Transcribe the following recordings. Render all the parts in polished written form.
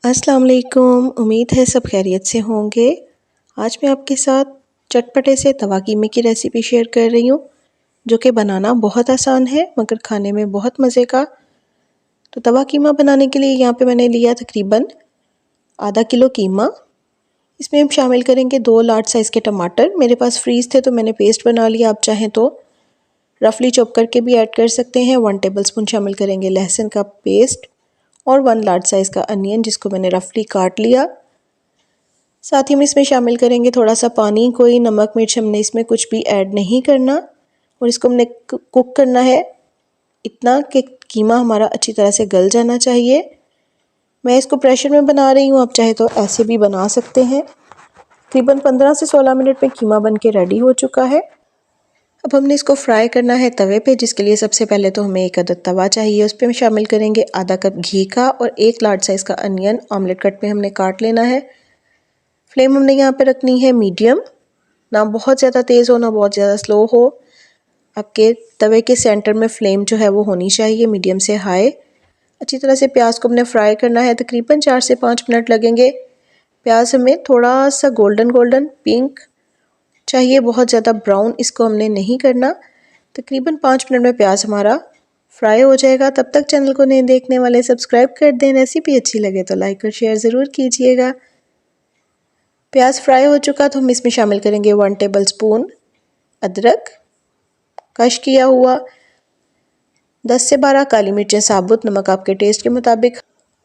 अस्सलाम वालेकुम। उम्मीद है सब खैरियत से होंगे। आज मैं आपके साथ चटपटे से तवा कीमे की रेसिपी शेयर कर रही हूँ, जो कि बनाना बहुत आसान है मगर खाने में बहुत मज़े का। तो तवा कीमा बनाने के लिए यहाँ पे मैंने लिया तकरीबन आधा किलो कीमा। इसमें हम शामिल करेंगे 2 लार्ज साइज़ के टमाटर। मेरे पास फ्रीज़ थे तो मैंने पेस्ट बना लिया। आप चाहें तो रफली चॉप करके भी ऐड कर सकते हैं। 1 टेबलस्पून शामिल करेंगे लहसुन का पेस्ट और 1 लार्ज साइज़ का अनियन, जिसको मैंने रफली काट लिया। साथ ही हम इसमें शामिल करेंगे थोड़ा सा पानी। कोई नमक मिर्च हमने इसमें कुछ भी ऐड नहीं करना और इसको हमने कुक करना है इतना कि कीमा हमारा अच्छी तरह से गल जाना चाहिए। मैं इसको प्रेशर में बना रही हूँ, आप चाहे तो ऐसे भी बना सकते हैं। तकरीबन 15 से 16 मिनट में कीमा बन के रेडी हो चुका है। अब हमने इसको फ्राई करना है तवे पे, जिसके लिए सबसे पहले तो हमें एक अदद तवा चाहिए। उस पर शामिल करेंगे आधा कप घी का और 1 लार्ज साइज़ का अनियन ऑमलेट कट में हमने काट लेना है। फ्लेम हमने यहाँ पे रखनी है मीडियम, ना बहुत ज़्यादा तेज़ हो ना बहुत ज़्यादा स्लो हो। आपके तवे के सेंटर में फ्लेम जो है वो होनी चाहिए मीडियम से हाई। अच्छी तरह से प्याज को हमने फ्राई करना है, तकरीबन 4 से 5 मिनट लगेंगे। प्याज हमें थोड़ा सा गोल्डन पिंक चाहिए, बहुत ज़्यादा ब्राउन इसको हमने नहीं करना। तकरीबन 5 मिनट में प्याज हमारा फ्राई हो जाएगा। तब तक चैनल को नए देखने वाले सब्सक्राइब कर दें। रेसिपी अच्छी लगे तो लाइक और शेयर ज़रूर कीजिएगा। प्याज फ्राई हो चुका तो हम इसमें शामिल करेंगे 1 टेबलस्पून अदरक कश किया हुआ, 10 से 12 काली मिर्चें साबुत, नमक आपके टेस्ट के मुताबिक,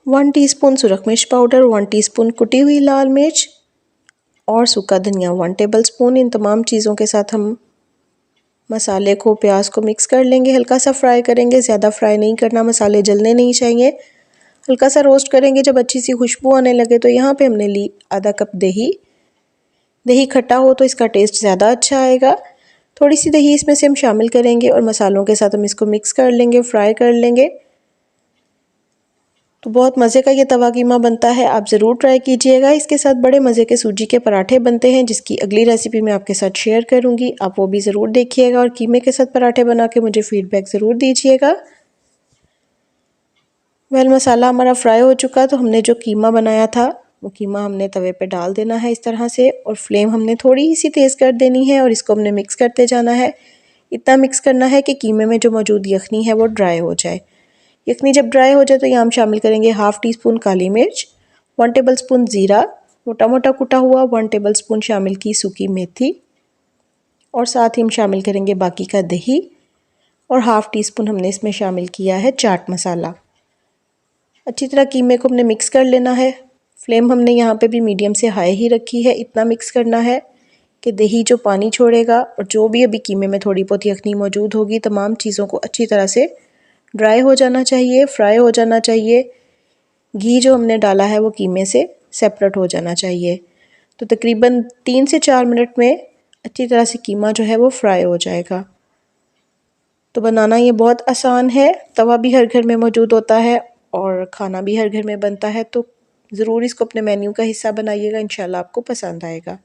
1 टीस्पून सुरख मिर्च पाउडर, 1 टीस्पून कुटी हुई लाल मिर्च और सूखा धनिया 1 टेबलस्पून। इन तमाम चीज़ों के साथ हम मसाले को प्याज को मिक्स कर लेंगे। हल्का सा फ्राई करेंगे, ज़्यादा फ्राई नहीं करना, मसाले जलने नहीं चाहिए। हल्का सा रोस्ट करेंगे। जब अच्छी सी खुशबू आने लगे तो यहाँ पे हमने ली आधा कप दही। दही खट्टा हो तो इसका टेस्ट ज़्यादा अच्छा आएगा। थोड़ी सी दही इसमें से हम शामिल करेंगे और मसालों के साथ हम इसको मिक्स कर लेंगे, फ्राई कर लेंगे। तो बहुत मज़े का ये तवा कीमा बनता है, आप ज़रूर ट्राई कीजिएगा। इसके साथ बड़े मज़े के सूजी के पराठे बनते हैं, जिसकी अगली रेसिपी मैं आपके साथ शेयर करूँगी। आप वो भी ज़रूर देखिएगा और कीमे के साथ पराठे बना के मुझे फ़ीडबैक ज़रूर दीजिएगा। मसाला हमारा फ्राई हो चुका तो हमने जो कीमा बनाया था वो कीमा हमने तवे पे डाल देना है इस तरह से, और फ्लेम हमने थोड़ी सी तेज़ कर देनी है और इसको हमने मिक्स करते जाना है। इतना मिक्स करना है कि कीमे में जो मौजूद यखनी है वो ड्राई हो जाए। यखनी जब ड्राई हो जाए तो यहाँ हम शामिल करेंगे हाफ़ टी स्पून काली मिर्च, 1 टेबलस्पून ज़ीरा मोटा मोटा कुटा हुआ, 1 टेबलस्पून शामिल की सूखी मेथी और साथ ही हम शामिल करेंगे बाकी का दही और हाफ़ टी स्पून हमने इसमें शामिल किया है चाट मसाला। अच्छी तरह कीमे को हमने मिक्स कर लेना है। फ्लेम हमने यहाँ पे भी मीडियम से हाई ही रखी है। इतना मिक्स करना है कि दही जो पानी छोड़ेगा और जो भी अभी कीमे में थोड़ी बहुत यखनी मौजूद होगी, तमाम चीज़ों को अच्छी तरह से ड्राई हो जाना चाहिए, फ्राई हो जाना चाहिए। घी जो हमने डाला है वो कीमे से सेपरेट हो जाना चाहिए। तो तकरीबन 3 से 4 मिनट में अच्छी तरह से कीमा जो है वो फ्राई हो जाएगा। तो बनाना ये बहुत आसान है, तवा भी हर घर में मौजूद होता है और खाना भी हर घर में बनता है। तो ज़रूर इसको अपने मेन्यू का हिस्सा बनाइएगा, इंशाल्लाह आपको पसंद आएगा।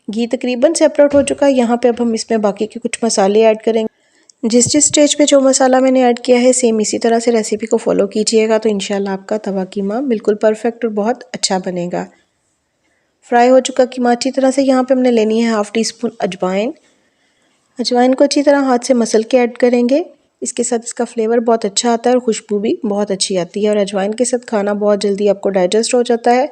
घी तकरीबन सेपरेट हो चुका है। यहाँ पे अब हम इसमें बाकी के कुछ मसाले ऐड करेंगे। जिस स्टेज पे जो मसाला मैंने ऐड किया है सेम इसी तरह से रेसिपी को फॉलो कीजिएगा, तो इंशाल्लाह आपका तवा कीमा बिल्कुल परफेक्ट और बहुत अच्छा बनेगा। फ्राई हो चुका कीमा अच्छी तरह से। यहाँ पे हमने लेनी है हाफ़ टी स्पून अजवाइन। अजवाइन को अच्छी तरह हाथ से मसल के ऐड करेंगे। इसके साथ इसका फ्लेवर बहुत अच्छा आता है और खुशबू भी बहुत अच्छी आती है, और अजवाइन के साथ खाना बहुत जल्दी आपको डाइजेस्ट हो जाता है।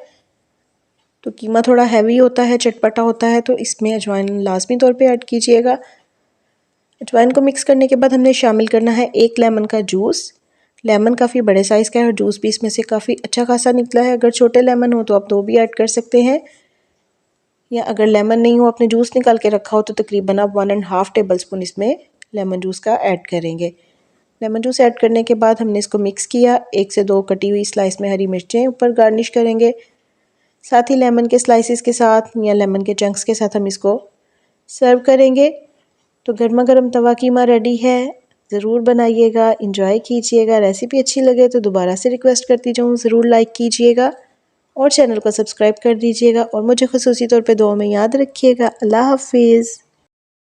तो कीमा थोड़ा हैवी होता है, चटपटा होता है, तो इसमें अजवाइन लाजमी तौर पे ऐड कीजिएगा। अजवाइन को मिक्स करने के बाद हमने शामिल करना है 1 लेमन का जूस। लेमन काफ़ी बड़े साइज़ का है और जूस भी इसमें से काफ़ी अच्छा खासा निकला है। अगर छोटे लेमन हो तो आप 2 भी ऐड कर सकते हैं, या अगर लेमन नहीं हो, आपने जूस निकाल के रखा हो, तो तकरीबन आप 1.5 टेबलस्पून इसमें लेमन जूस का ऐड करेंगे। लेमन जूस ऐड करने के बाद हमने इसको मिक्स किया। 1 से 2 कटी हुई स्लाइस में हरी मिर्चें ऊपर गार्निश करेंगे। साथ ही लेमन के स्लाइसेस के साथ या लेमन के चंक्स के साथ हम इसको सर्व करेंगे। तो गर्मा गर्म तवा कीमा रेडी है, ज़रूर बनाइएगा, इंजॉय कीजिएगा। रेसिपी अच्छी लगे तो दोबारा से रिक्वेस्ट करती जाऊँ, ज़रूर लाइक कीजिएगा और चैनल को सब्सक्राइब कर दीजिएगा और मुझे ख़ुसूसी तौर पे दुआ में याद रखिएगा। अल्लाह हाफिज़।